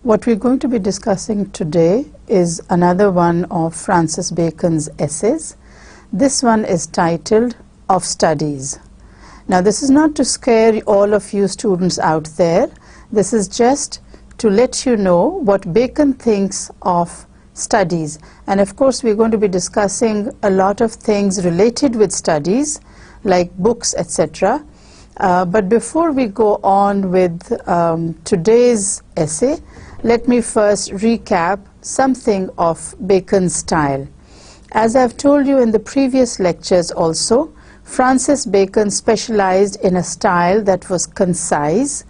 What we're going to be discussing today is another one of Francis Bacon's essays. This one is titled Of Studies. Now, this is not to scare all of you students out there. This is just to let you know what Bacon thinks of studies. And of course, we're going to be discussing a lot of things related with studies, like books, etc. But before we go on with today's essay, let me first recap something of Bacon's style. As I've told you in the previous lectures also, Francis Bacon specialized in a style that was concise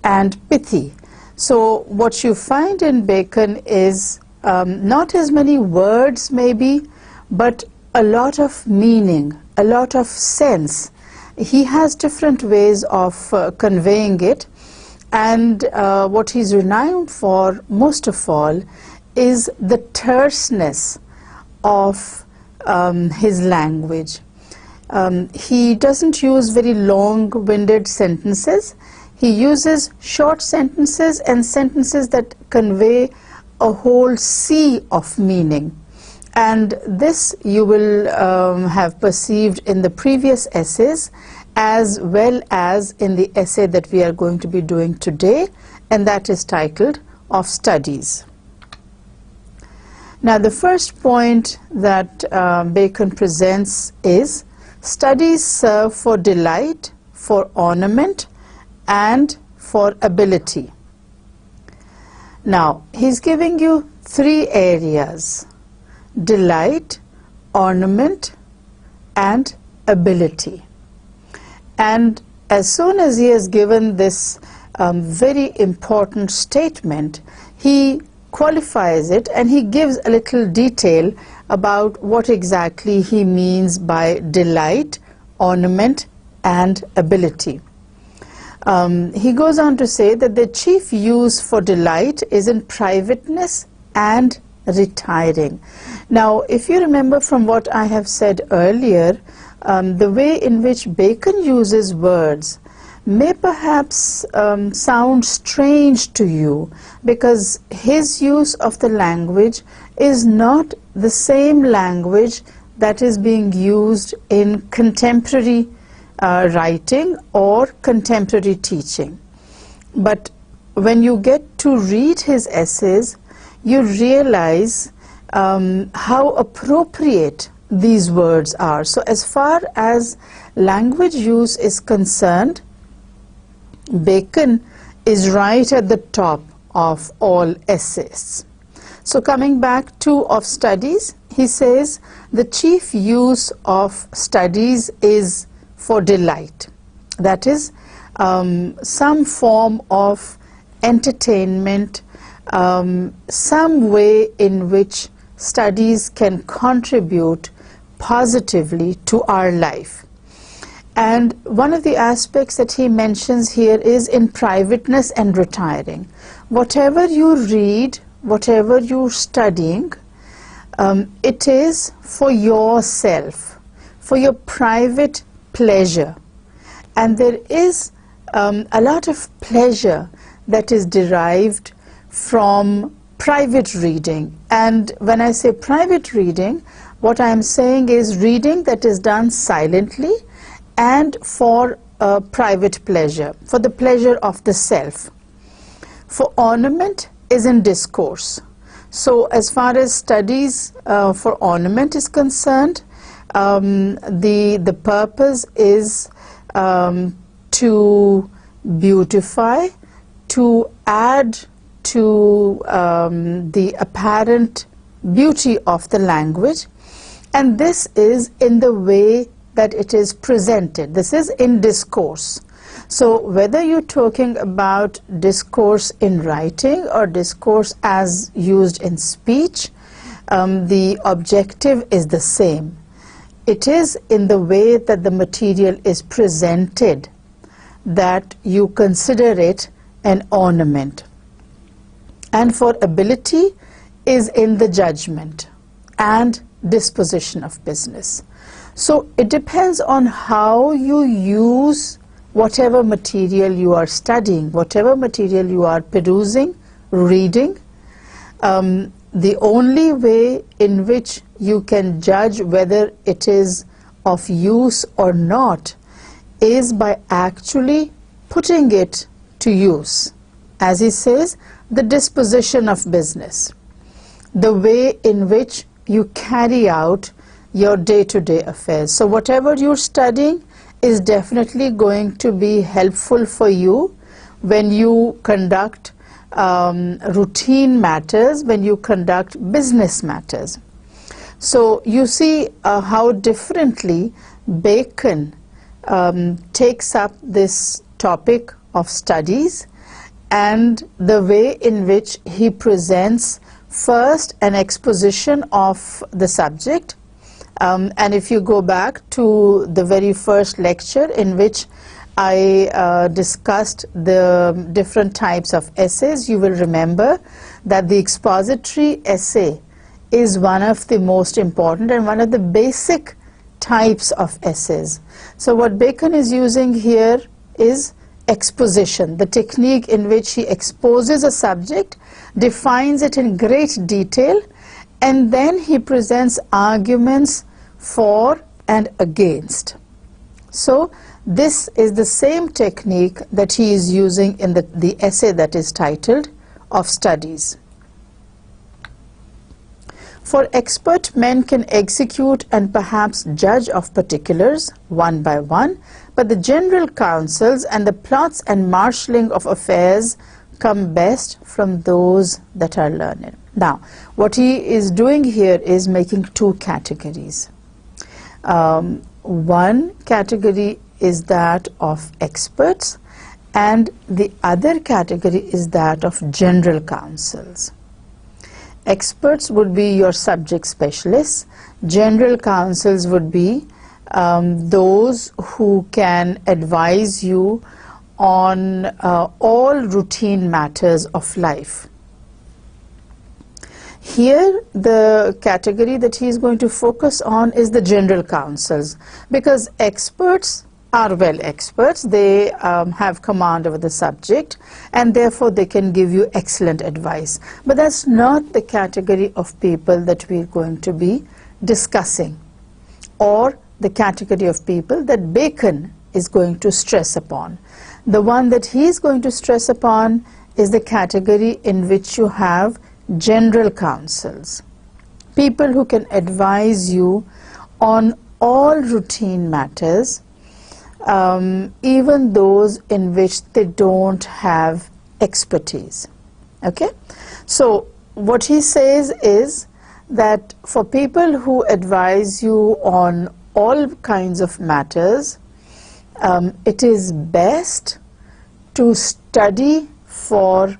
and pithy. So what you find in Bacon is not as many words maybe, but a lot of meaning, a lot of sense. He has different ways of conveying it. And what he's renowned for, most of all, is the terseness of his language. He doesn't use very long-winded sentences. He uses short sentences and sentences that convey a whole sea of meaning. And this you will have perceived in the previous essays, as well as in the essay that we are going to be doing today, and that is titled Of Studies. Now, the first point that Bacon presents is studies serve for delight, for ornament, and for ability. Now, he's giving you three areas: delight, ornament, and ability. And as soon as he has given this very important statement, he qualifies it and he gives a little detail about what exactly he means by delight, ornament, and ability. He goes on to say that the chief use for delight is in privateness and retiring. Now, if you remember from what I have said earlier, the way in which Bacon uses words may perhaps sound strange to you, because his use of the language is not the same language that is being used in contemporary writing or contemporary teaching. But when you get to read his essays, you realize how appropriate these words are. So as far as language use is concerned, Bacon is right at the top of all essayists. So coming back to Of Studies, he says the chief use of studies is for delight. That is, some form of entertainment, some way in which studies can contribute positively to our life. And one of the aspects that he mentions here is in privateness and retiring. Whatever you read, whatever you're studying, it is for yourself, for your private pleasure. And there is a lot of pleasure that is derived from private reading. And when I say private reading, what I am saying is reading that is done silently and for private pleasure, for the pleasure of the self. For ornament is in discourse. So as far as studies for ornament is concerned, the purpose is to beautify, to add to the apparent beauty of the language, and this is in the way that it is presented. This is in discourse. So whether you're talking about discourse in writing or discourse as used in speech, the objective is the same. It is in the way that the material is presented that you consider it an ornament. And for ability is in the judgment and disposition of business. So it depends on how you use whatever material you are studying, whatever material you are perusing, reading. The only way in which you can judge whether it is of use or not is by actually putting it to use. As he says, the disposition of business, the way in which you carry out your day-to-day affairs. So whatever you're studying is definitely going to be helpful for you when you conduct routine matters, when you conduct business matters. So you see how differently Bacon takes up this topic of studies, and the way in which he presents first an exposition of the subject. And if you go back to the very first lecture in which I discussed the different types of essays, you will remember that the expository essay is one of the most important and one of the basic types of essays. So what Bacon is using here is exposition, the technique in which he exposes a subject, defines it in great detail, and then he presents arguments for and against. So this is the same technique that he is using in the essay that is titled Of Studies. For expert men can execute and perhaps judge of particulars one by one, but the general counsels and the plots and marshalling of affairs come best from those that are learned. Now, what he is doing here is making two categories. One category is that of experts, and the other category is that of general counsels. Experts would be your subject specialists. General counsels would be those who can advise you on all routine matters of life. Here, the category that he is going to focus on is the general counsels, because experts are experts. They have command over the subject, and therefore they can give you excellent advice. But that's not the category of people that we're going to be discussing, or the category of people that Bacon is going to stress upon. The one that he is going to stress upon is the category in which you have general counsels, people who can advise you on all routine matters, even those in which they don't have expertise. Okay? So what he says is that for people who advise you on all kinds of matters, it is best to study for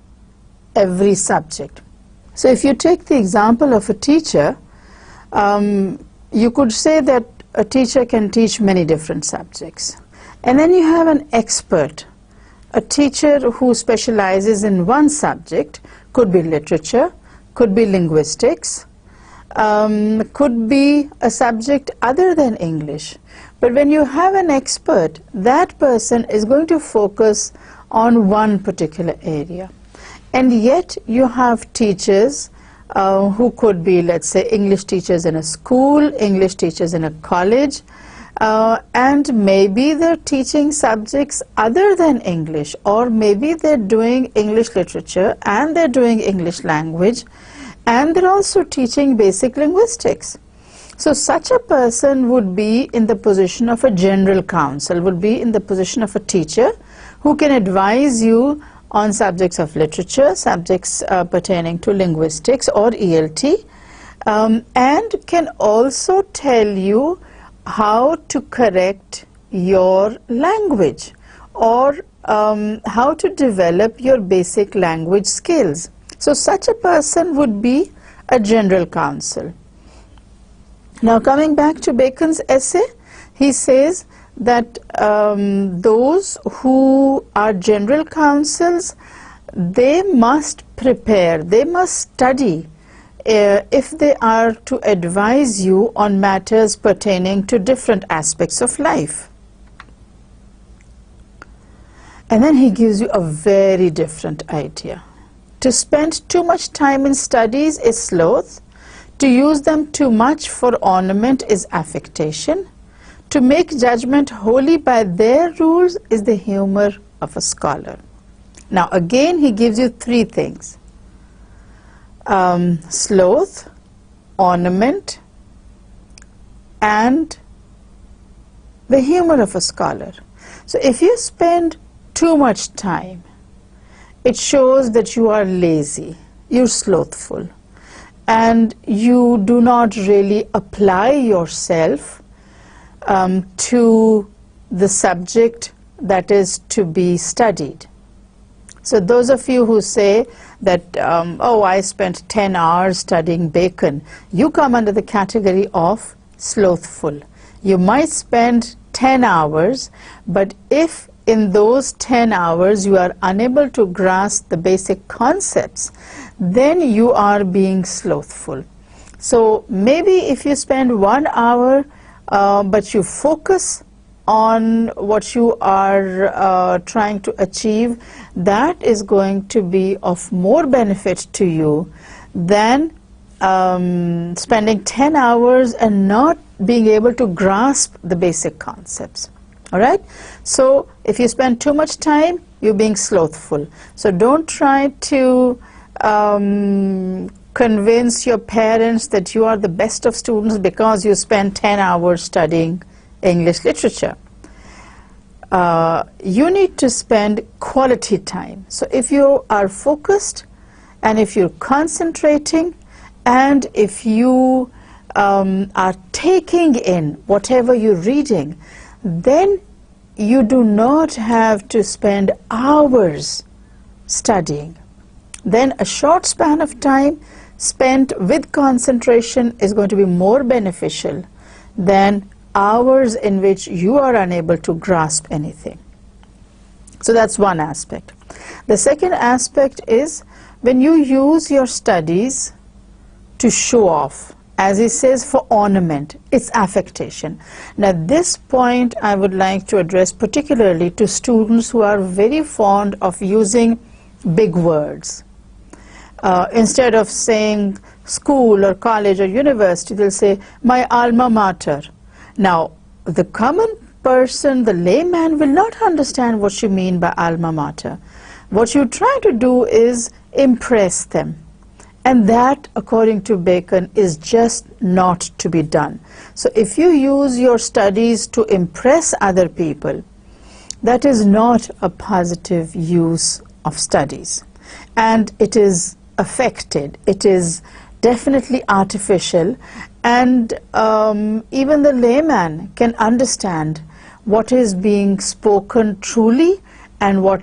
every subject. So if you take the example of a teacher, you could say that a teacher can teach many different subjects. And then you have an expert, a teacher who specializes in one subject, could be literature, could be linguistics, could be a subject other than English. But when you have an expert, that person is going to focus on one particular area. And yet you have teachers who could be, let's say, English teachers in a school, English teachers in a college, and maybe they're teaching subjects other than English, or maybe they're doing English literature and they're doing English language, and they're also teaching basic linguistics. So such a person would be in the position of a general counsel, would be in the position of a teacher who can advise you on subjects of literature, subjects pertaining to linguistics or ELT, and can also tell you how to correct your language, or how to develop your basic language skills. So such a person would be a general counsel. Now coming back to Bacon's essay, he says that those who are general counsels, they must prepare, they must study if they are to advise you on matters pertaining to different aspects of life. And then he gives you a very different idea. To spend too much time in studies is sloth. To use them too much for ornament is affectation. To make judgment wholly by their rules is the humor of a scholar. Now again he gives you three things. Sloth, ornament, and the humor of a scholar. So if you spend too much time, it shows that you are lazy, you're slothful, and you do not really apply yourself to the subject that is to be studied. So those of you who say that, oh, I spent 10 hours studying Bacon, you come under the category of slothful. You might spend 10 hours, but if in those 10 hours you are unable to grasp the basic concepts, then you are being slothful. So maybe if you spend 1 hour but you focus on what you are trying to achieve, that is going to be of more benefit to you than spending 10 hours and not being able to grasp the basic concepts. All right? So if you spend too much time, you're being slothful. So don't try to convince your parents that you are the best of students because you spend 10 hours studying English literature. You need to spend quality time. So if you are focused and if you're concentrating and if you are taking in whatever you're reading, then you do not have to spend hours studying. Then a short span of time spent with concentration is going to be more beneficial than hours in which you are unable to grasp anything. So that's one aspect. The second aspect is when you use your studies to show off, as he says, for ornament, it's affectation. Now this point I would like to address particularly to students who are very fond of using big words. Instead of saying school or college or university, they'll say my alma mater. Now the common person, the layman, will not understand what you mean by alma mater. What you try to do is impress them. And that, according to Bacon, is just not to be done. So if you use your studies to impress other people, that is not a positive use of studies. And it is affected. It is definitely artificial. And even the layman can understand what is being spoken truly and what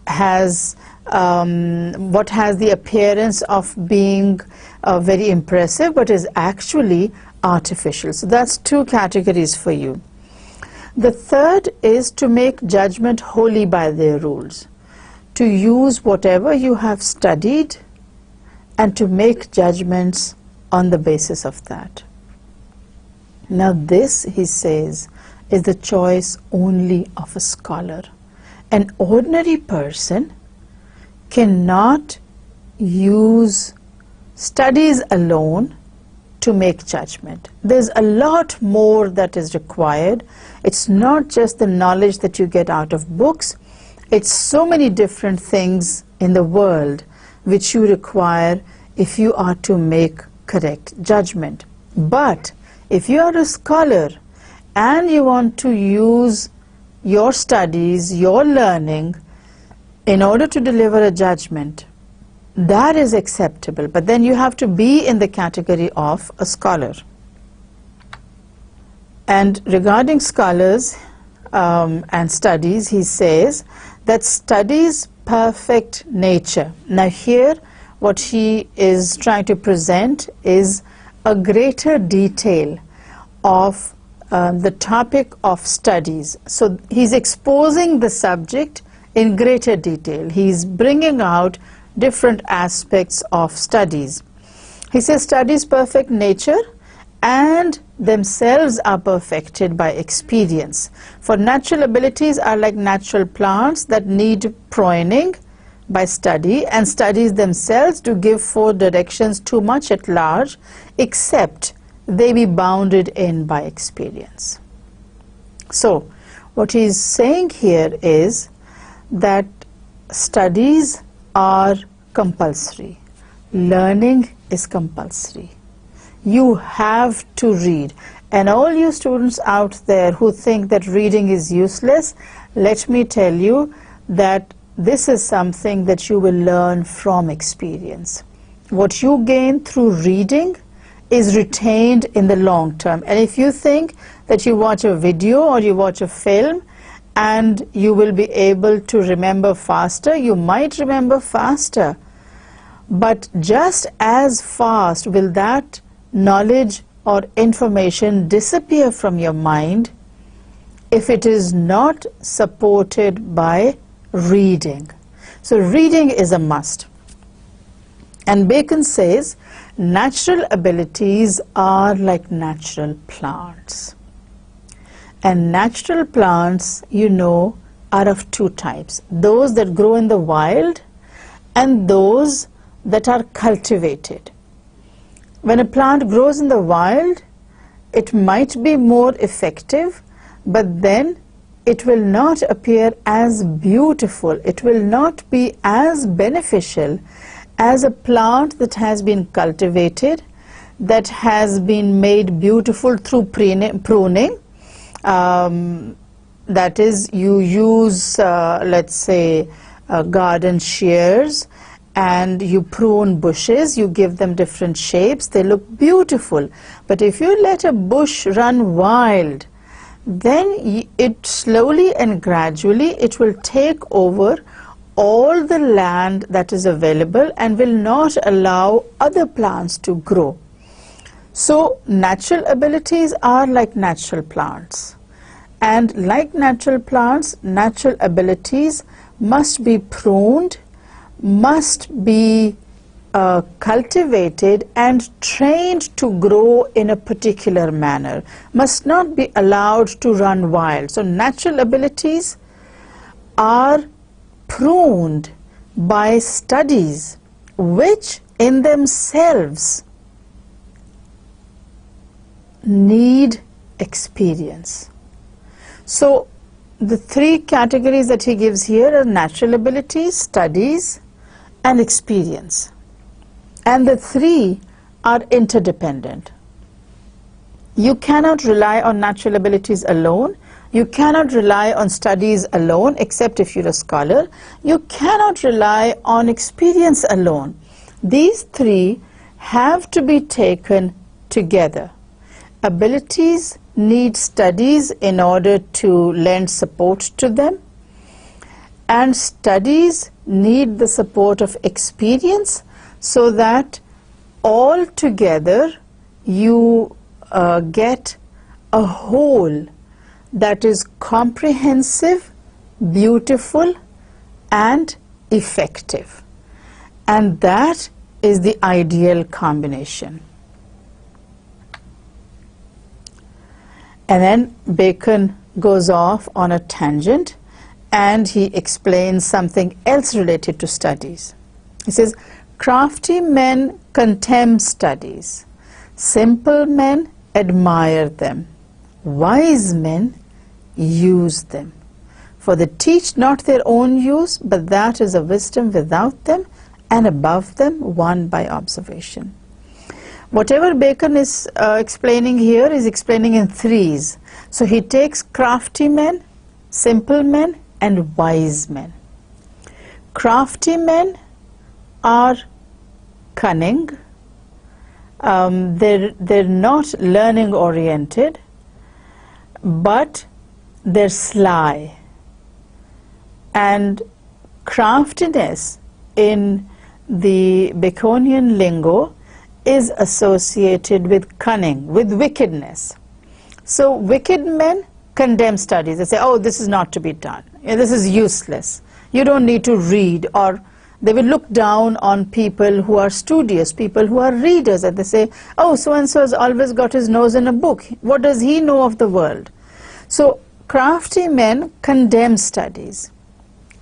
has the appearance of being very impressive but is actually artificial. So that's two categories for you. The third is to make judgment wholly by their rules, to use whatever you have studied and to make judgments on the basis of that. Now this, he says, is the choice only of a scholar. An ordinary person cannot use studies alone to make judgment. There's a lot more that is required. It's not just the knowledge that you get out of books. It's so many different things in the world which you require if you are to make correct judgment. But if you are a scholar and you want to use your studies, your learning, in order to deliver a judgment, that is acceptable. But then you have to be in the category of a scholar. And regarding scholars and studies, he says that studies perfect nature. Now here, what he is trying to present is a greater detail of the topic of studies. So he's exposing the subject in greater detail. He's bringing out different aspects of studies. He says studies perfect nature and themselves are perfected by experience. For natural abilities are like natural plants that need pruning, by study, and studies themselves do give forth directions too much at large, except they be bounded in by experience. So, what he is saying here is that studies are compulsory. Learning is compulsory. You have to read. And all you students out there who think that reading is useless, let me tell you that this is something that you will learn from experience. What you gain through reading is retained in the long term. And if you think that you watch a video or you watch a film and you will be able to remember faster, you might remember faster. But just as fast will that knowledge or information disappear from your mind if it is not supported by reading. So reading is a must. And Bacon says natural abilities are like natural plants. And natural plants, you know, are of two types. Those that grow in the wild and those that are cultivated. When a plant grows in the wild, it might be more effective, but then it will not appear as beautiful. It will not be as beneficial as a plant that has been cultivated, that has been made beautiful through pruning. That is, you use, let's say, garden shears, and you prune bushes, you give them different shapes, they look beautiful. But if you let a bush run wild, then it slowly and gradually it will take over all the land that is available and will not allow other plants to grow. So natural abilities are like natural plants. And like natural plants, natural abilities must be pruned, must be cultivated and trained to grow in a particular manner, must not be allowed to run wild. So natural abilities are pruned by studies which in themselves need experience. So the three categories that he gives here are natural abilities, studies, and experience. And the three are interdependent. You cannot rely on natural abilities alone. You cannot rely on studies alone, except if you're a scholar. You cannot rely on experience alone. These three have to be taken together. Abilities need studies in order to lend support to them, and studies need the support of experience, so that all together you get a whole that is comprehensive, beautiful, and effective. And that is the ideal combination. And then Bacon goes off on a tangent and he explains something else related to studies. He says, crafty men contemn studies, simple men admire them, wise men use them. For they teach not their own use, but that is a wisdom without them and above them, won by observation. Whatever Bacon is explaining here is explaining in threes. So he takes crafty men, simple men, and wise men. Crafty men are cunning. They're not learning oriented, but they're sly. And craftiness in the Baconian lingo is associated with cunning, with wickedness. So wicked men condemn studies. They say, oh, this is not to be done. This is useless. You don't need to read. Or they will look down on people who are studious, people who are readers, and they say, oh, so-and-so has always got his nose in a book. What does he know of the world? So crafty men condemn studies.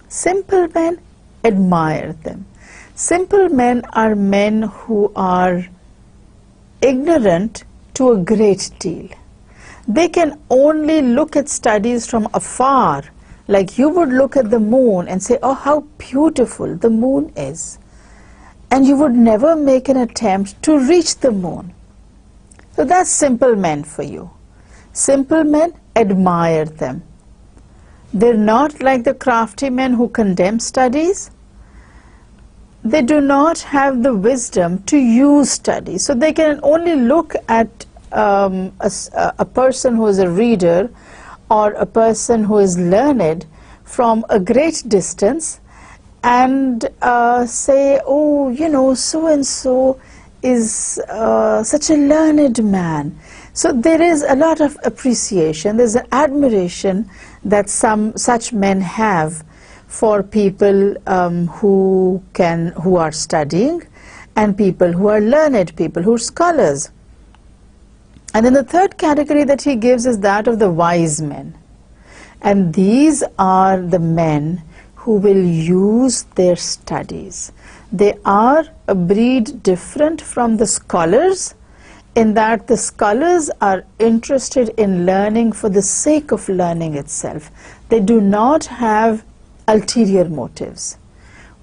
Simple men admire them. Simple men are men who are ignorant to a great deal. They can only look at studies from afar, like you would look at the moon and say, oh, how beautiful the moon is. And you would never make an attempt to reach the moon. So that's simple men for you. Simple men, admire them. They're not like the crafty men who condemn studies. They do not have the wisdom to use studies. So they can only look at a person who is a reader or a person who is learned from a great distance and say, oh, you know, so-and-so is such a learned man. So there is a lot of appreciation, there's an admiration that such men have for people who are studying and people who are learned, people who are scholars. And then the third category that he gives is that of the wise men. And these are the men who will use their studies. They are a breed different from the scholars in that the scholars are interested in learning for the sake of learning itself. They do not have ulterior motives.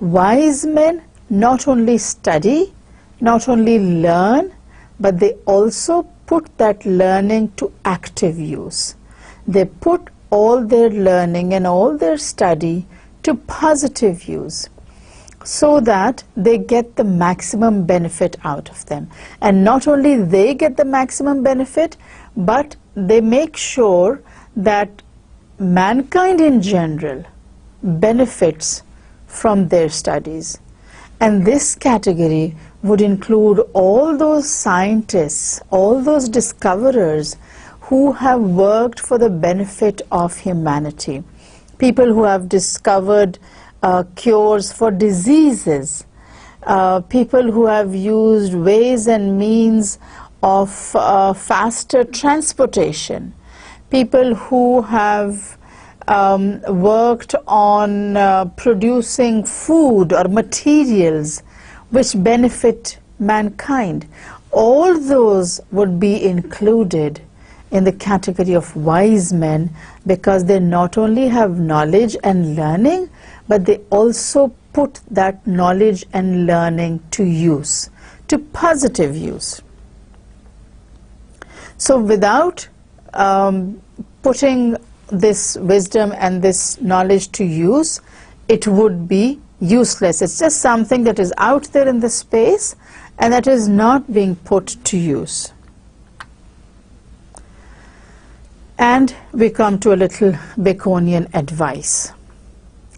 Wise men not only study, not only learn, but they also put that learning to active use. They put all their learning and all their study to positive use so that they get the maximum benefit out of them. And not only they get the maximum benefit, but they make sure that mankind in general benefits from their studies. And this category would include all those scientists, all those discoverers who have worked for the benefit of humanity. People who have discovered cures for diseases, people who have used ways and means of faster transportation, people who have worked on producing food or materials which benefit mankind. All those would be included in the category of wise men because they not only have knowledge and learning, but they also put that knowledge and learning to use, to positive use. So without putting this wisdom and this knowledge to use, it would be useless. It's just something that is out there in the space and that is not being put to use. And we come to a little Baconian advice.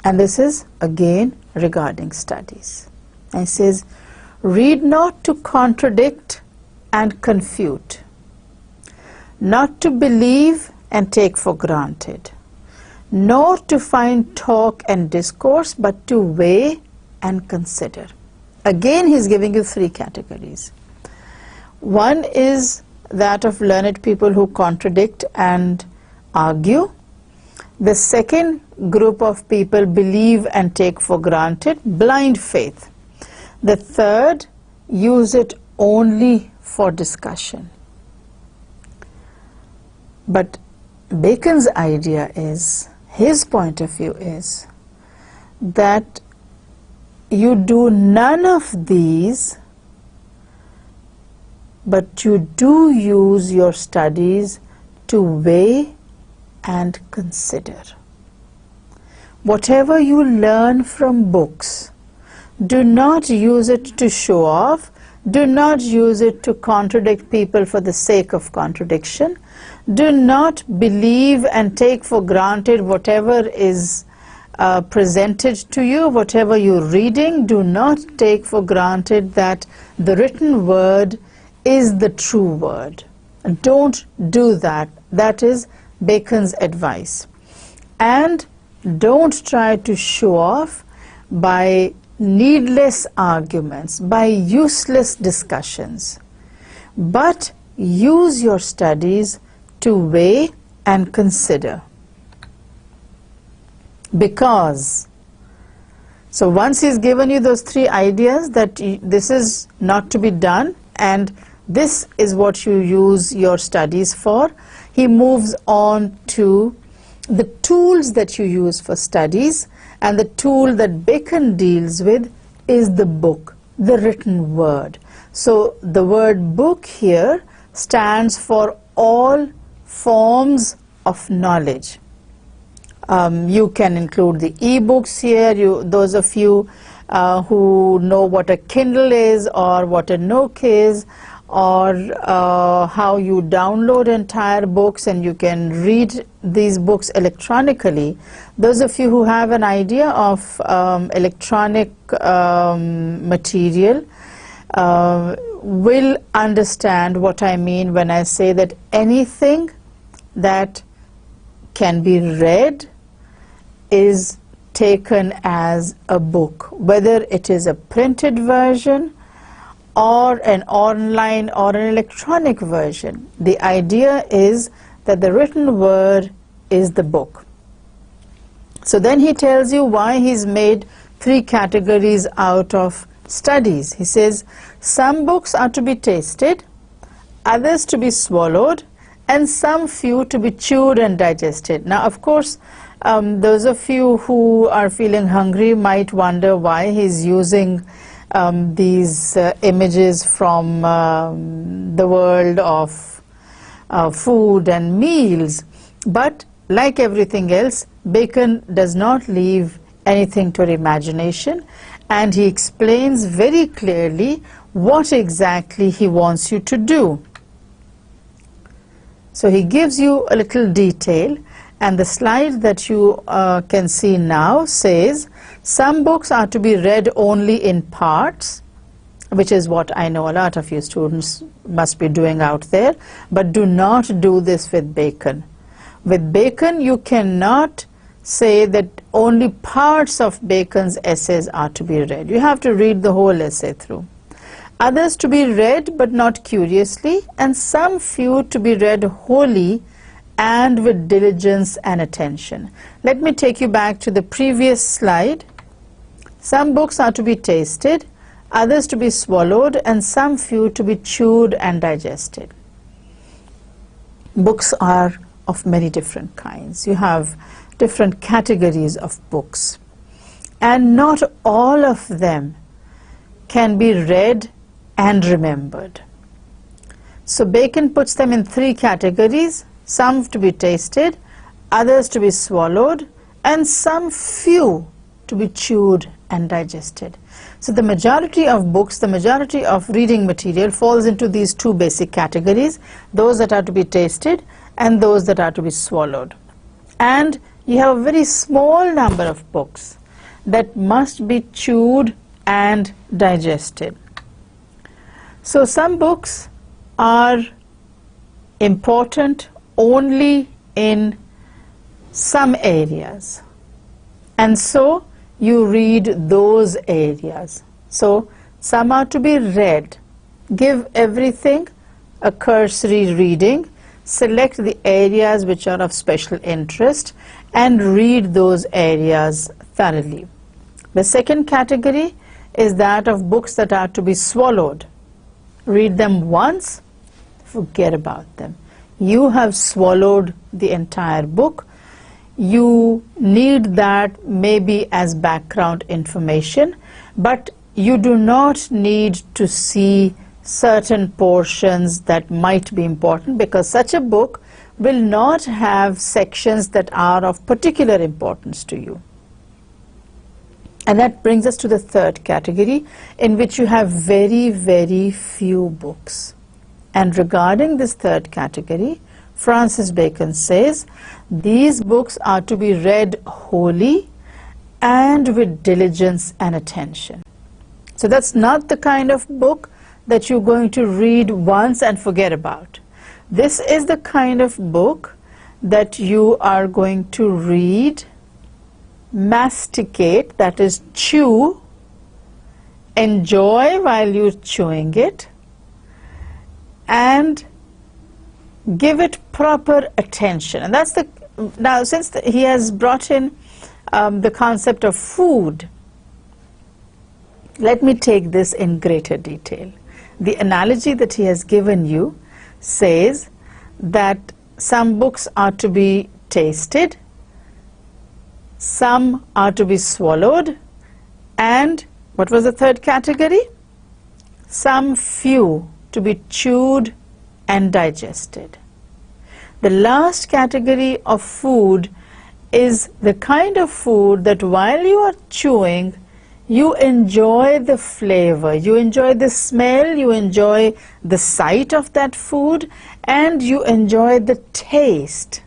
And this is again regarding studies. And it says, read not to contradict and confute, not to believe and take for granted, nor to find talk and discourse, but to weigh and consider. Again, he's giving you three categories. One is that of learned people who contradict and argue. The second group of people believe and take for granted, blind faith. The third, use it only for discussion. But Bacon's idea is, his point of view is, that you do none of these, but you do use your studies to weigh and consider. Whatever you learn from books, do not use it to show off, do not use it to contradict people for the sake of contradiction. Do not believe and take for granted whatever is presented to you, whatever you're reading. Do not take for granted that the written word is the true word. Don't do that. That is Bacon's advice. And don't try to show off by needless arguments, by useless discussions, but use your studies to weigh and consider. Because So once he's given you those three ideas that this is not to be done and this is what you use your studies for, he moves on to the tools that you use for studies, and the tool that Bacon deals with is the book, the written word. So the word book here stands for all forms of knowledge. You can include the e-books here. Those of you who know what a Kindle is or what a Nook is, or how you download entire books and you can read these books electronically. Those of you who have an idea of electronic material will understand what I mean when I say that anything that can be read is taken as a book, whether it is a printed version or an online or an electronic version. The idea is that the written word is the book. So then he tells you why he's made three categories out of studies. He says some books are to be tasted, others to be swallowed, and some few to be chewed and digested. Now, of course, those of you who are feeling hungry might wonder why he's using these images from the world of food and meals. But like everything else, Bacon does not leave anything to imagination, and he explains very clearly what exactly he wants you to do. So he gives you a little detail, and the slide that you can see now says some books are to be read only in parts, which is what I know a lot of you students must be doing out there, but do not do this with Bacon. With Bacon, you cannot say that only parts of Bacon's essays are to be read. You have to read the whole essay through. Others to be read but not curiously, and some few to be read wholly and with diligence and attention. Let me take you back to the previous slide. Some books are to be tasted, others to be swallowed, and some few to be chewed and digested. Books are of many different kinds. You have different categories of books, and not all of them can be read and remembered. So Bacon puts them in three categories: some to be tasted, others to be swallowed, and some few to be chewed and digested. So the majority of books, the majority of reading material falls into these two basic categories: those that are to be tasted and those that are to be swallowed. And you have a very small number of books that must be chewed and digested. So some books are important only in some areas, and so you read those areas. So some are to be read. Give everything a cursory reading, select the areas which are of special interest, and read those areas thoroughly. The second category is that of books that are to be swallowed. Read them once, forget about them. You have swallowed the entire book. You need that maybe as background information, but you do not need to see certain portions that might be important, because such a book will not have sections that are of particular importance to you. And that brings us to the third category, in which you have very, very few books. And regarding this third category, Francis Bacon says these books are to be read wholly and with diligence and attention. So that's not the kind of book that you're going to read once and forget about. This is the kind of book that you are going to read, masticate, that is chew, enjoy while you're chewing it, and give it proper attention. And that's the, now since he has brought in the concept of food, Let me take this in greater detail. The analogy that he has given you says that some books are to be tasted, some are to be swallowed, and what was the third category? Some few to be chewed and digested. The last category of food is the kind of food that while you are chewing, you enjoy the flavor, you enjoy the smell, you enjoy the sight of that food, and you enjoy the taste.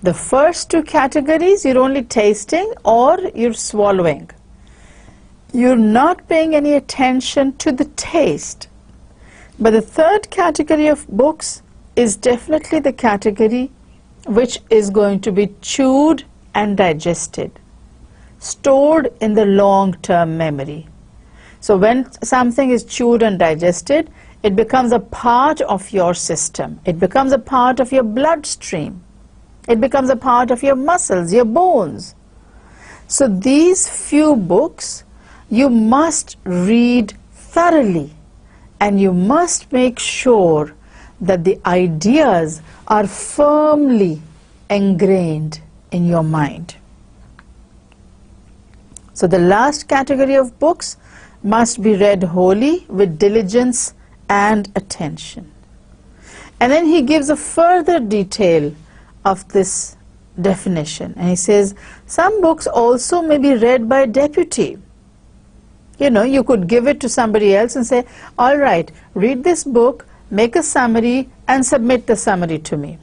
The first two categories, you're only tasting or you're swallowing. You're not paying any attention to the taste. But the third category of books is definitely the category which is going to be chewed and digested, stored in the long-term memory. So when something is chewed and digested, it becomes a part of your system. It becomes a part of your bloodstream. It becomes a part of your muscles, your bones. So these few books you must read thoroughly, and you must make sure that the ideas are firmly ingrained in your mind. So the last category of books must be read wholly with diligence and attention. And then he gives a further detail of this definition, and he says some books also may be read by deputy. You know, you could give it to somebody else and say, all right, read this book, make a summary and submit the summary to me.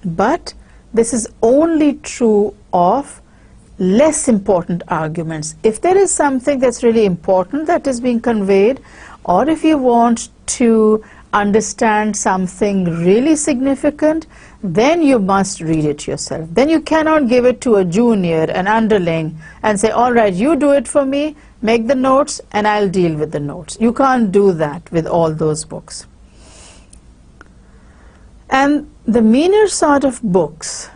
But this is only true of less important arguments. If there is something that's really important that is being conveyed, or if you want to understand something really significant, then you must read it yourself. Then you cannot give it to a junior, an underling, and say, all right, you do it for me, make the notes, and I'll deal with the notes. You can't do that with all those books. And the meaner sort of books,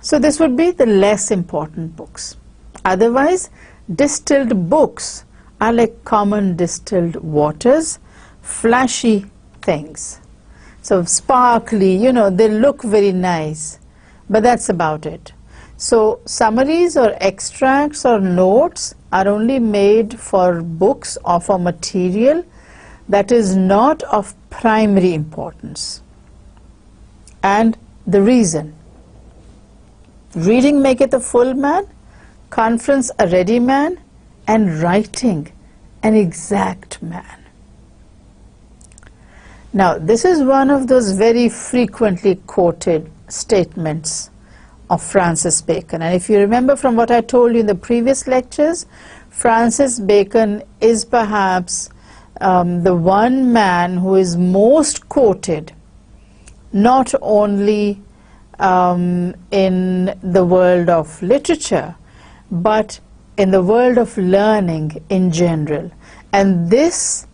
so this would be the less important books. Otherwise, distilled books are like common distilled waters, flashy things. So sparkly, you know, they look very nice, but that's about it. So summaries or extracts or notes are only made for books of a material that is not of primary importance. And the reason: reading maketh a full man, conference a ready man, and writing an exact man. Now, this is one of those very frequently quoted statements of Francis Bacon. And if you remember from what I told you in the previous lectures, Francis Bacon is perhaps the one man who is most quoted, not only in the world of literature, but in the world of learning in general. And this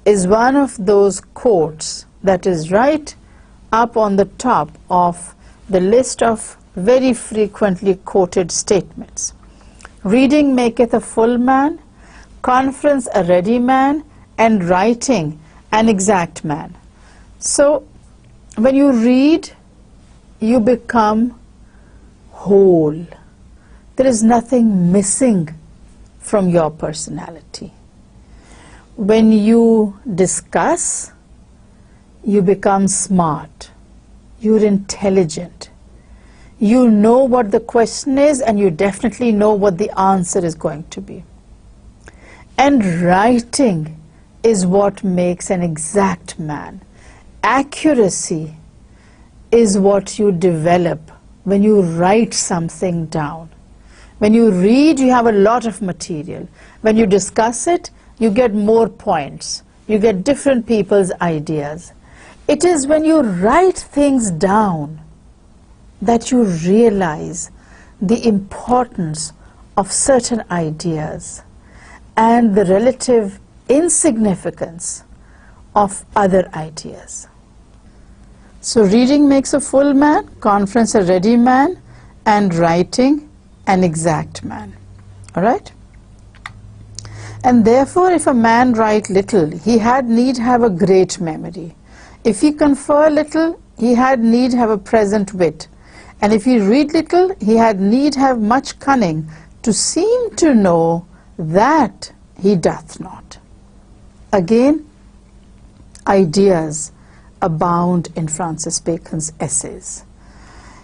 is one of those quotes that is right up on the top of the list of very frequently quoted statements. Reading maketh a full man, conference a ready man, and writing an exact man. So when you read, you become whole. There is nothing missing from your personality. When you discuss, you become smart, you're intelligent, you know what the question is, and you definitely know what the answer is going to be. And writing is what makes an exact man. Accuracy is what you develop when you write something down. When you read, you have a lot of material. When you discuss it, you get more points. You get different people's ideas. It is when you write things down that you realize the importance of certain ideas and the relative insignificance of other ideas. So reading makes a full man, conference a ready man, and writing an exact man. All right? And therefore, if a man write little, he had need have a great memory. If he confer little, he had need have a present wit. And if he read little, he had need have much cunning to seem to know that he doth not. Again, ideas abound in Francis Bacon's essays.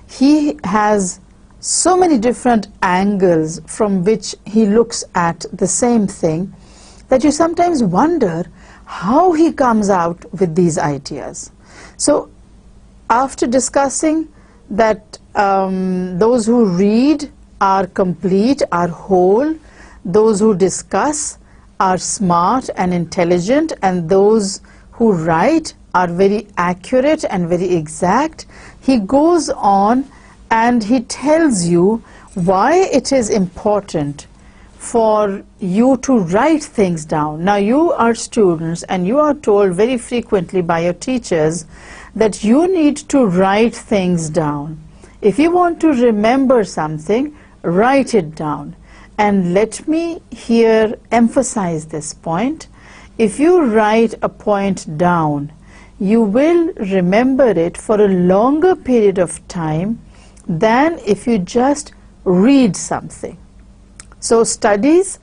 He has so many different angles from which he looks at the same thing that you sometimes wonder how he comes out with these ideas. So after discussing that those who read are complete, are whole, those who discuss are smart and intelligent, and those who write are very accurate and very exact, he goes on and he tells you why it is important for you to write things down. Now, you are students and you are told very frequently by your teachers that you need to write things down. If you want to remember something, write it down. And let me here emphasize this point. If you write a point down, you will remember it for a longer period of time than if you just read something. So studies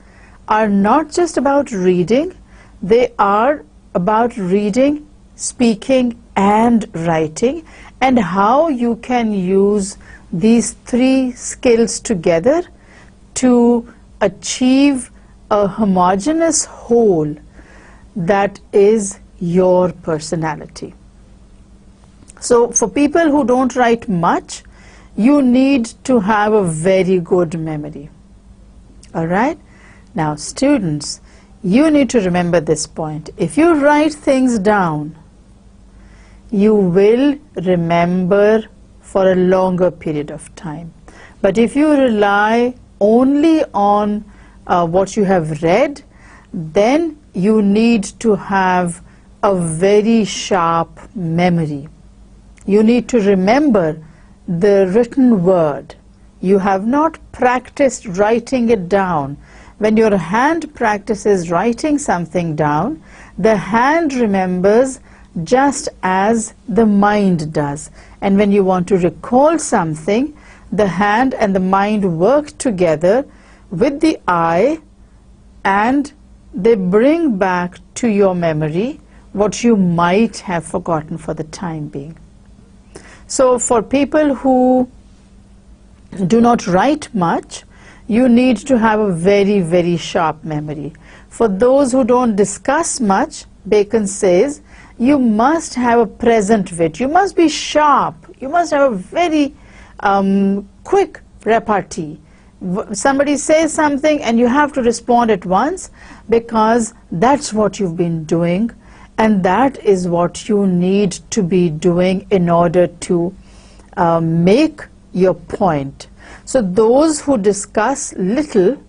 are not just about reading, they are about reading, speaking and writing, and how you can use these three skills together to achieve a homogeneous whole that is your personality. So for people who don't write much, you need to have a very good memory. All right? Now, students, you need to remember this point. If you write things down, you will remember for a longer period of time. But if you rely only on what you have read, then you need to have a very sharp memory. You need to remember the written word. You have not practiced writing it down. When your hand practices writing something down, the hand remembers just as the mind does. And when you want to recall something, the hand and the mind work together with the eye, and they bring back to your memory what you might have forgotten for the time being. So for people who do not write much, you need to have a very, very sharp memory. For those who don't discuss much, Bacon says, you must have a present wit. You must be sharp. You must have a very quick repartee. Somebody says something and you have to respond at once, because that's what you've been doing, and that is what you need to be doing in order to make your point. So those who discuss little,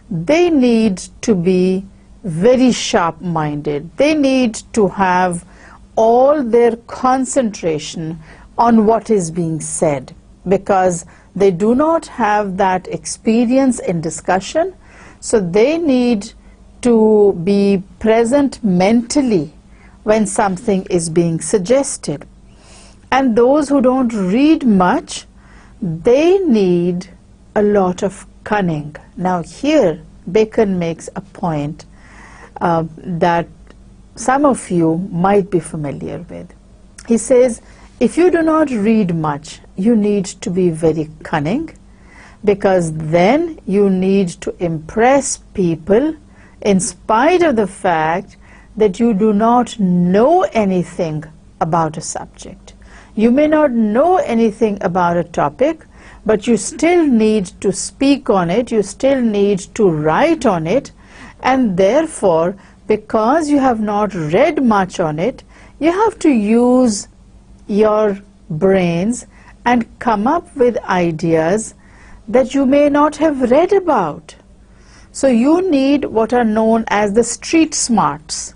they need to be very sharp-minded. They need to have all their concentration on what is being said, because they do not have that experience in discussion. So they need to be present mentally when something is being suggested. And those who don't read much, they need a lot of cunning. Now here Bacon makes a point that some of you might be familiar with. He says, if you do not read much, you need to be very cunning, because then you need to impress people in spite of the fact that you do not know anything about a subject. You may not know anything about a topic, but you still need to speak on it, you still need to write on it, and therefore, because you have not read much on it, you have to use your brains and come up with ideas that you may not have read about. So you need what are known as the street smarts.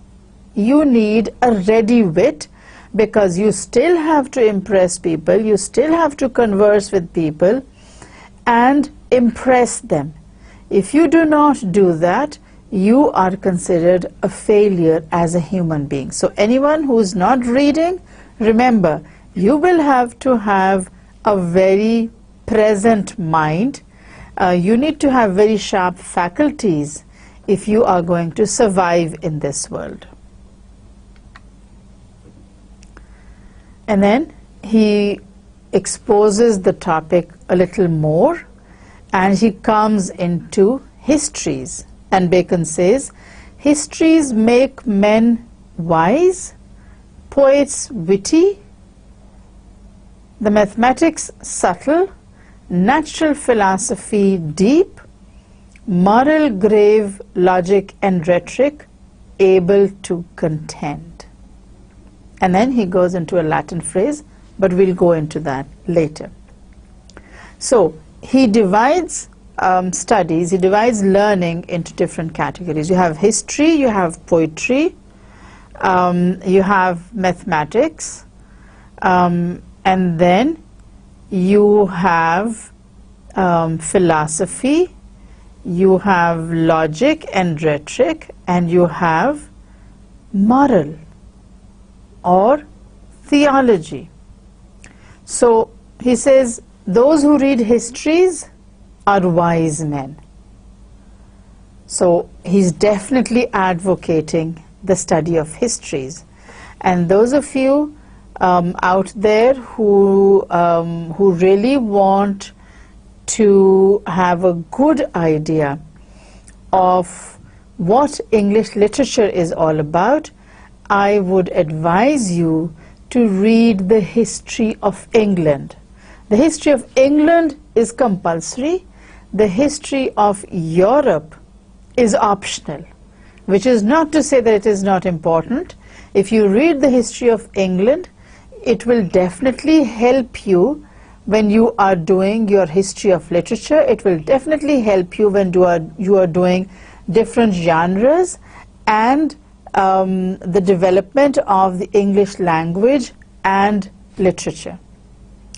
You need a ready wit, because you still have to impress people, you still have to converse with people and impress them. If you do not do that, you are considered a failure as a human being. So anyone who is not reading, remember, you will have to have a very present mind. You need to have very sharp faculties if you are going to survive in this world. And then he exposes the topic a little more, and he comes into histories. And Bacon says, histories make men wise, poets witty, the mathematics subtle, natural philosophy deep, moral grave, logic and rhetoric able to contend. And then he goes into a Latin phrase, but we'll go into that later. So he divides studies, he divides learning into different categories. You have history, you have poetry, you have mathematics, and then you have philosophy, you have logic and rhetoric, and you have moral or theology. So he says those who read histories are wise men. So he's definitely advocating the study of histories. And those of you out there who really want to have a good idea of what English literature is all about, I would advise you to read the history of England. The history of England is compulsory. The history of Europe is optional, which is not to say that it is not important. If you read the history of England, it will definitely help you when you are doing your history of literature. It will definitely help you when you are doing different genres and the development of the English language and literature.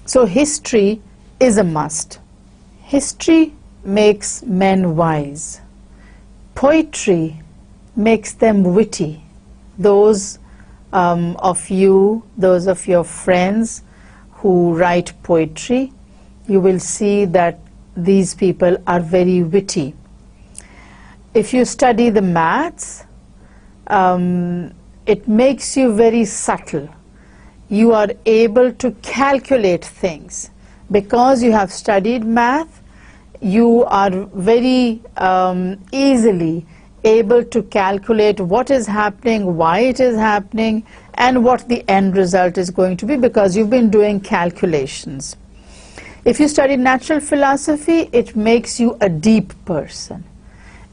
So history is a must. History makes men wise. Poetry makes them witty. Those of your friends who write poetry, you will see that these people are very witty. If you study the maths, it makes you very subtle. You are able to calculate things. Because you have studied math, you are very easily able to calculate what is happening, why it is happening, and what the end result is going to be, because you've been doing calculations. If you study natural philosophy, it makes you a deep person.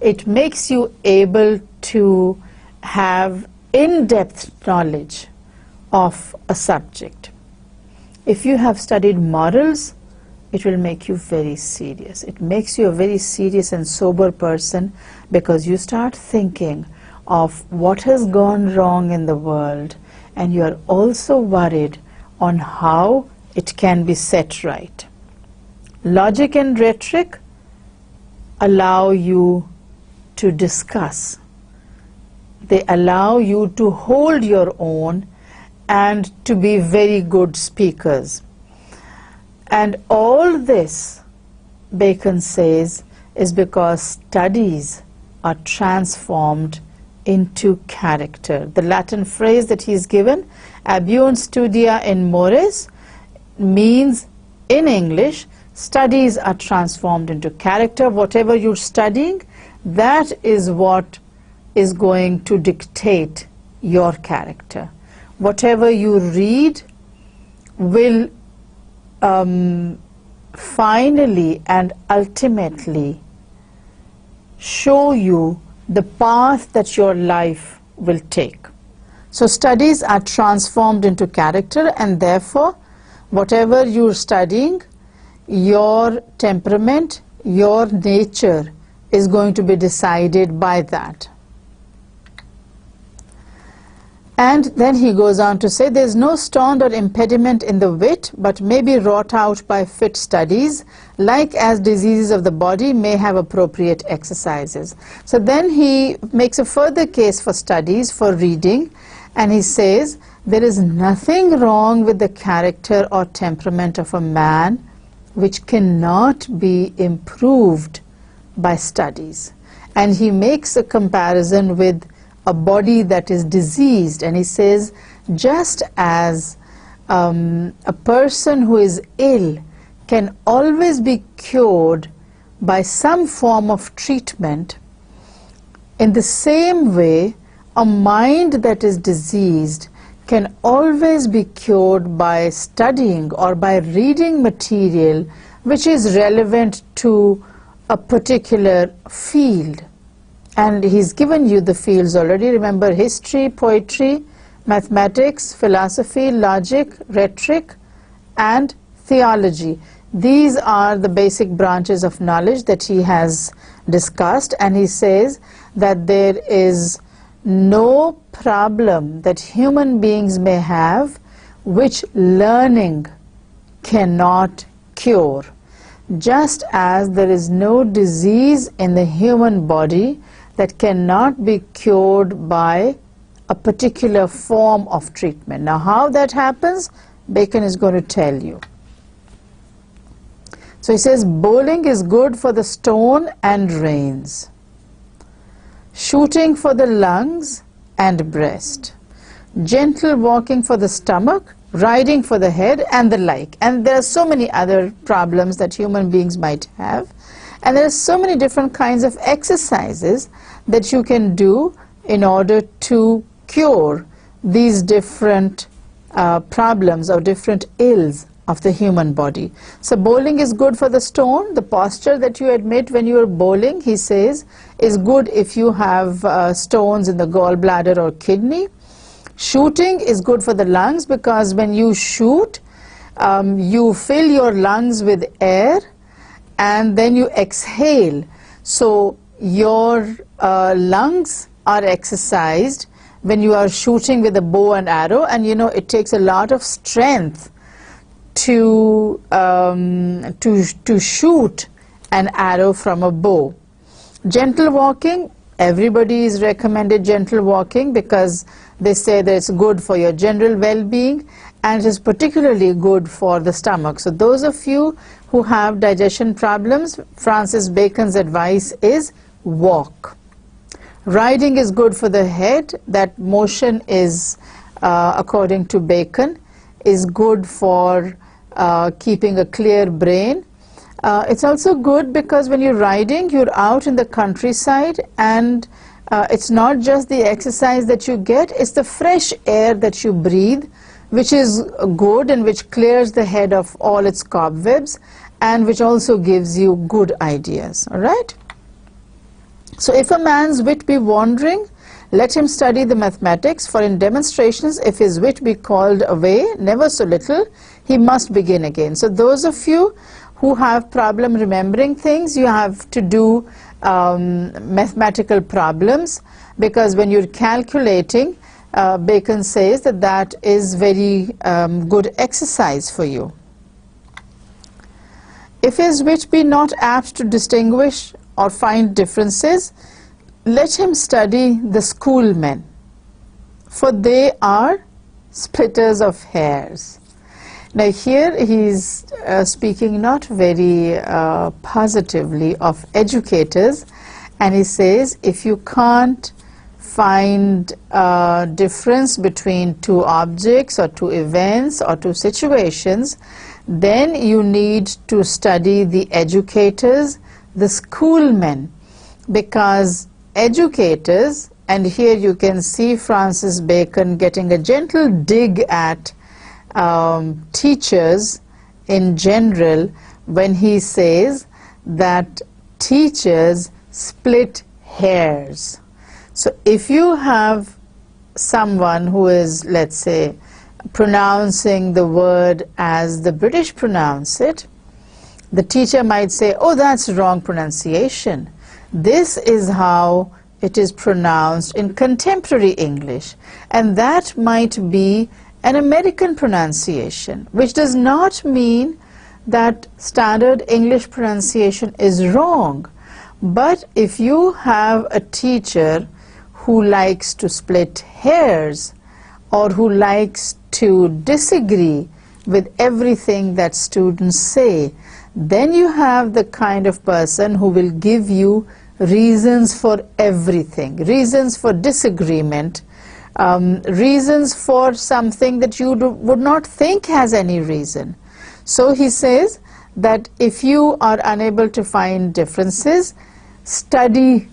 It makes you able to have in-depth knowledge of a subject. If you have studied morals, it will make you very serious. It makes you a very serious and sober person, because you start thinking of what has gone wrong in the world, and you are also worried on how it can be set right. Logic and rhetoric allow you to discuss. They allow you to hold your own and to be very good speakers. And all this, Bacon says, is because studies are transformed into character. The Latin phrase that he's given, abunt studia in mores, means in English, studies are transformed into character. Whatever you're studying, that is what is going to dictate your character. Whatever you read will finally and ultimately show you the path that your life will take. So studies are transformed into character, and therefore whatever you're studying, your temperament, your nature is going to be decided by that. And then he goes on to say, there is no stond or impediment in the wit, but may be wrought out by fit studies, like as diseases of the body may have appropriate exercises. So then he makes a further case for studies, for reading, and he says, there is nothing wrong with the character or temperament of a man which cannot be improved by studies. And he makes a comparison with a body that is diseased, and he says, just as a person who is ill can always be cured by some form of treatment, in the same way a mind that is diseased can always be cured by studying or by reading material which is relevant to a particular field. And he's given you the fields already. Remember, history, poetry, mathematics, philosophy, logic, rhetoric, and theology. These are the basic branches of knowledge that he has discussed, and he says that there is no problem that human beings may have which learning cannot cure. Just as there is no disease in the human body that cannot be cured by a particular form of treatment. Now, how that happens, Bacon is going to tell you. So he says, bowling is good for the stone and reins, shooting for the lungs and breast, gentle walking for the stomach, riding for the head, and the like. And there are so many other problems that human beings might have, and there are so many different kinds of exercises that you can do in order to cure these different problems or different ills of the human body. So bowling is good for the stone. The posture that you admit when you are bowling, he says, is good if you have stones in the gallbladder or kidney. Shooting is good for the lungs, because when you shoot, you fill your lungs with air and then you exhale. So your lungs are exercised when you are shooting with a bow and arrow, and you know it takes a lot of strength to shoot an arrow from a bow. Gentle walking, everybody is recommended gentle walking because they say that it's good for your general well-being, and it is particularly good for the stomach. So those of you who have digestion problems, Francis Bacon's advice is walk. Riding is good for the head. That motion is, according to Bacon, is good for keeping a clear brain. It's also good because when you're riding, you're out in the countryside, and it's not just the exercise that you get, it's the fresh air that you breathe, which is good and which clears the head of all its cobwebs, and which also gives you good ideas. All right? So if a man's wit be wandering, let him study the mathematics, for in demonstrations, if his wit be called away, never so little, he must begin again. So those of you who have problem remembering things, you have to do mathematical problems, because when you're calculating, Bacon says that that is very good exercise for you. If his wit be not apt to distinguish or find differences, let him study the schoolmen, for they are splitters of hairs. Now here he's speaking not very positively of educators, and he says if you can't find a difference between two objects or two events or two situations, then you need to study the educators, the schoolmen, because educators, and here you can see Francis Bacon getting a gentle dig at teachers in general when he says that teachers split hairs. So if you have someone who is, let's say, pronouncing the word as the British pronounce it, the teacher might say, oh, that's wrong pronunciation. This is how it is pronounced in contemporary English, and that might be an American pronunciation, which does not mean that standard English pronunciation is wrong. But if you have a teacher who likes to split hairs or who likes to disagree with everything that students say, then you have the kind of person who will give you reasons for everything, reasons for disagreement, reasons for something that you would not think has any reason. So he says that if you are unable to find differences, study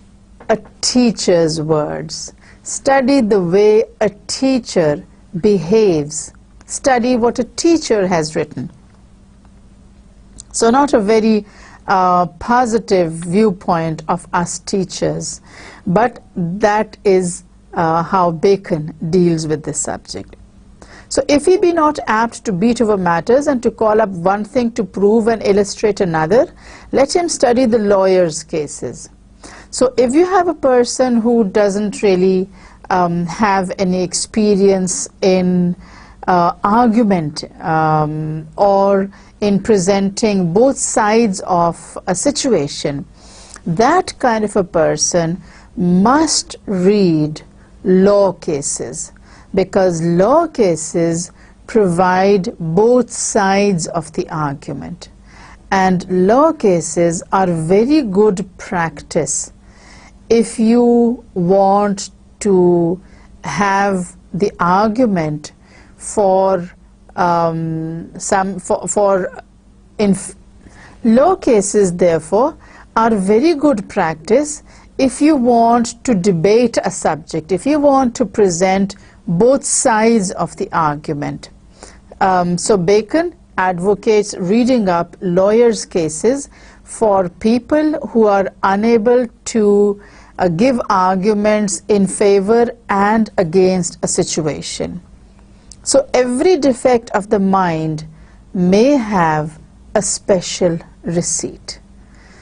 a teacher's words. Study the way a teacher behaves. Study what a teacher has written. So not a very positive viewpoint of us teachers, but that is how Bacon deals with this subject. So if he be not apt to beat over matters and to call up one thing to prove and illustrate another, let him study the lawyer's cases. So if you have a person who doesn't really have any experience in argument or in presenting both sides of a situation, that kind of a person must read law cases, because law cases provide both sides of the argument, and law cases are very good practice if you want to have the argument for law cases, therefore, are very good practice if you want to debate a subject, if you want to present both sides of the argument. So Bacon advocates reading up lawyers' cases for people who are unable to give arguments in favor and against a situation. So every defect of the mind may have a special receipt.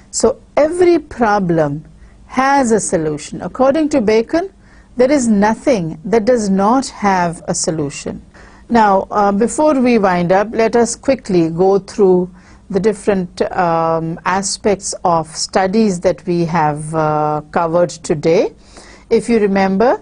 So every problem has a solution. According to Bacon, there is nothing that does not have a solution. Now, before we wind up, let us quickly go through the different aspects of studies that we have covered today. If you remember,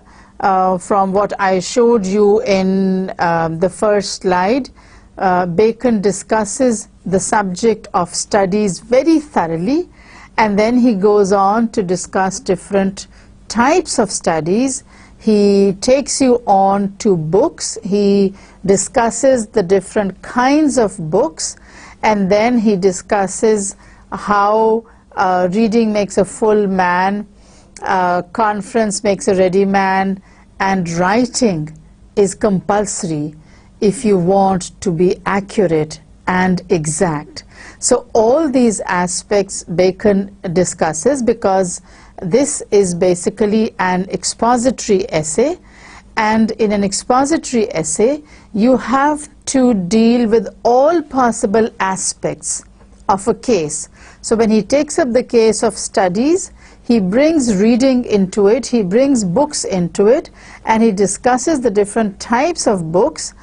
from what I showed you in the first slide, Bacon discusses the subject of studies very thoroughly, and then he goes on to discuss different types of studies. He takes you on to books, he discusses the different kinds of books, and then he discusses how reading makes a full man, conference makes a ready man, and writing is compulsory if you want to be accurate and exact. So all these aspects Bacon discusses, because this is basically an expository essay, and in an expository essay you have to deal with all possible aspects of a case. So when he takes up the case of studies, he brings reading into it, he brings books into it, and he discusses the different types of books,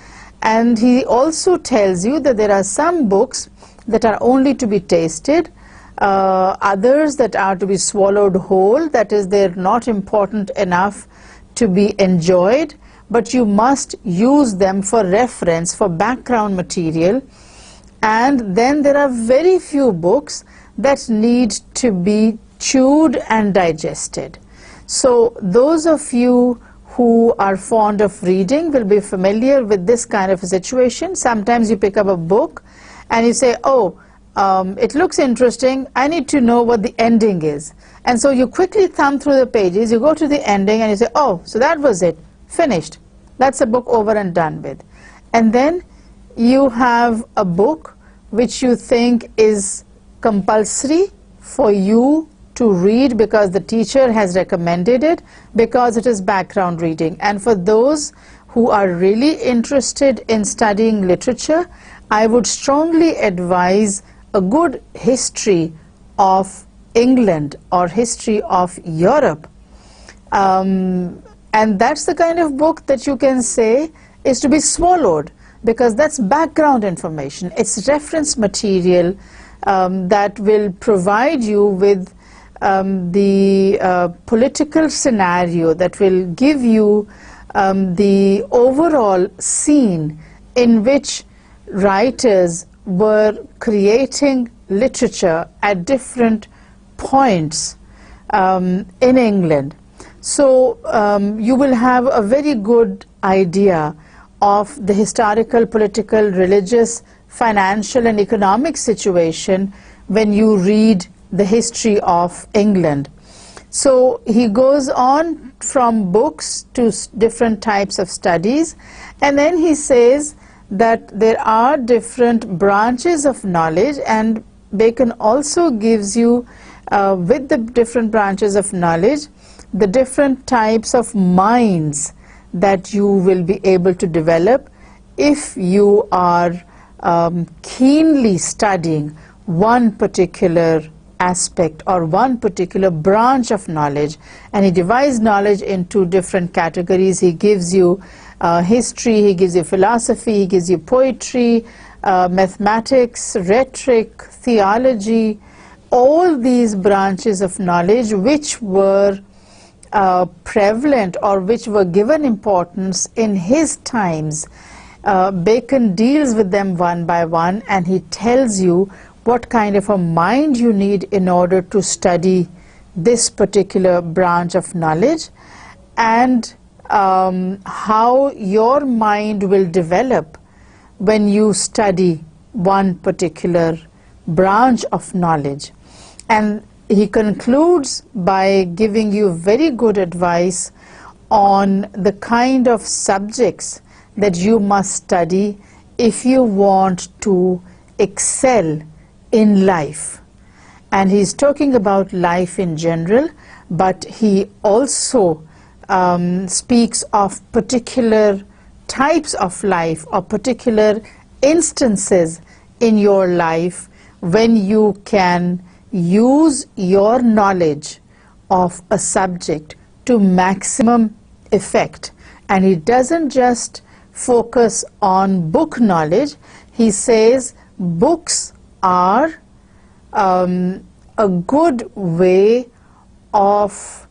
and he also tells you that there are some books that are only to be tasted, others that are to be swallowed whole, that is, they're not important enough to be enjoyed, but you must use them for reference, for background material. And then there are very few books that need to be chewed and digested. So those of you who are fond of reading will be familiar with this kind of a situation. Sometimes you pick up a book and you say, oh, it looks interesting, I need to know what the ending is. And so you quickly thumb through the pages, you go to the ending and you say, oh, so that was it, finished. That's a book over and done with. And then you have a book which you think is compulsory for you to read because the teacher has recommended it, because it is background reading. And for those who are really interested in studying literature, I would strongly advise a good history of England or history of Europe, And that's the kind of book that you can say is to be swallowed, because that's background information. It's reference material that will provide you with the political scenario, that will give you the overall scene in which writers were creating literature at different points in England. So you will have a very good idea of the historical, political, religious, financial and economic situation when you read the history of England. So he goes on from books to different types of studies, and then he says that there are different branches of knowledge, and Bacon also gives you with the different branches of knowledge the different types of minds that you will be able to develop if you are keenly studying one particular aspect or one particular branch of knowledge. And he divides knowledge into different categories. He gives you history, he gives you philosophy, he gives you poetry, mathematics, rhetoric, theology, all these branches of knowledge which were prevalent or which were given importance in his times. Bacon deals with them one by one, and he tells you what kind of a mind you need in order to study this particular branch of knowledge, and how your mind will develop when you study one particular branch of knowledge. And he concludes by giving you very good advice on the kind of subjects that you must study if you want to excel in life. And he's talking about life in general, but he also speaks of particular types of life or particular instances in your life when you can use your knowledge of a subject to maximum effect. And he doesn't just focus on book knowledge. He says books are a good way of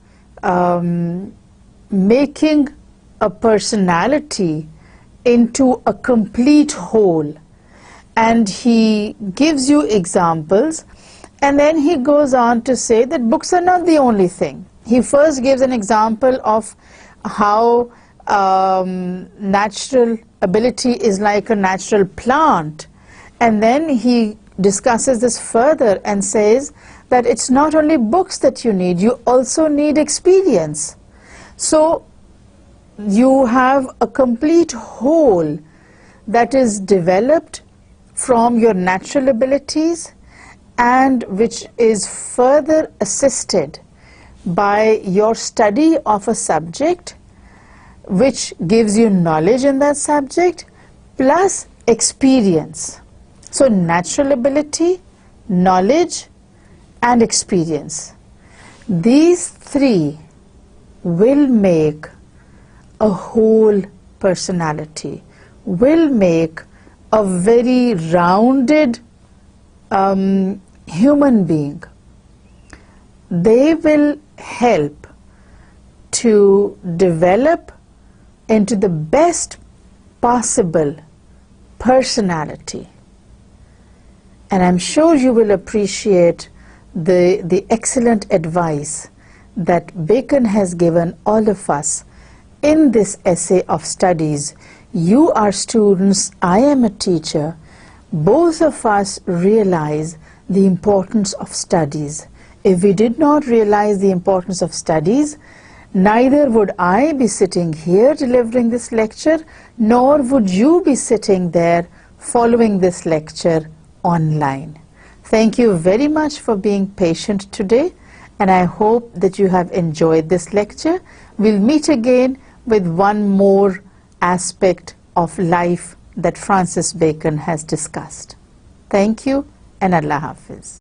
making a personality into a complete whole. And he gives you examples, and then he goes on to say that books are not the only thing. He first gives an example of how natural ability is like a natural plant, and then he discusses this further and says that it's not only books that you need, you also need experience. So you have a complete whole that is developed from your natural abilities, and which is further assisted by your study of a subject, which gives you knowledge in that subject, plus experience. So natural ability, knowledge, and experience. These three will make a whole personality, will make a very rounded human being. They will help to develop into the best possible personality. And I'm sure you will appreciate the excellent advice that Bacon has given all of us in this essay of studies. You are students, I am a teacher. Both of us realize the importance of studies. If we did not realize the importance of studies, neither would I be sitting here delivering this lecture, nor would you be sitting there following this lecture online. Thank you very much for being patient today, and I hope that you have enjoyed this lecture. We'll meet again with one more aspect of life that Francis Bacon has discussed. Thank you, and Allah Hafiz.